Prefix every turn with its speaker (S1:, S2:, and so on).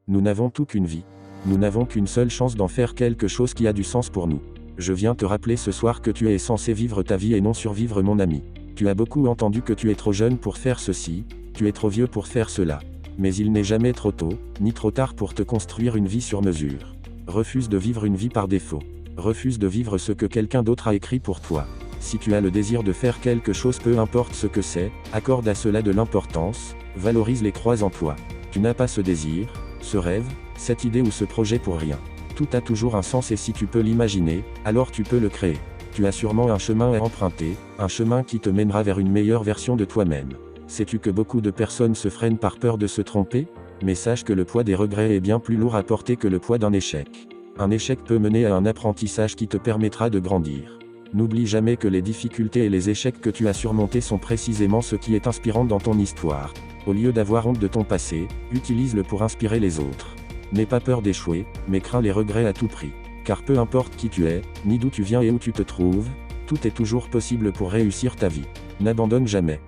S1: Nous n'avons toute une vie. Nous n'avons qu'une seule chance d'en faire quelque chose qui a du sens pour nous. Je viens te rappeler ce soir que tu es censé vivre ta vie et non survivre, mon ami. Tu as beaucoup entendu que tu es trop jeune pour faire ceci, tu es trop vieux pour faire cela. Mais il n'est jamais trop tôt, ni trop tard pour te construire une vie sur mesure. Refuse de vivre une vie par défaut. Refuse de vivre ce que quelqu'un d'autre a écrit pour toi. Si tu as le désir de faire quelque chose, peu importe ce que c'est, accorde à cela de l'importance, valorise les croix en toi. Tu n'as pas ce désir, ce rêve, cette idée ou ce projet pour rien. Tout a toujours un sens et si tu peux l'imaginer, alors tu peux le créer. Tu as sûrement un chemin à emprunter, un chemin qui te mènera vers une meilleure version de toi-même. Sais-tu que beaucoup de personnes se freinent par peur de se tromper? Mais sache que le poids des regrets est bien plus lourd à porter que le poids d'un échec. Un échec peut mener à un apprentissage qui te permettra de grandir. N'oublie jamais que les difficultés et les échecs que tu as surmontés sont précisément ce qui est inspirant dans ton histoire. Au lieu d'avoir honte de ton passé, utilise-le pour inspirer les autres. N'aie pas peur d'échouer, mais crains les regrets à tout prix. Car peu importe qui tu es, ni d'où tu viens et où tu te trouves, tout est toujours possible pour réussir ta vie. N'abandonne jamais.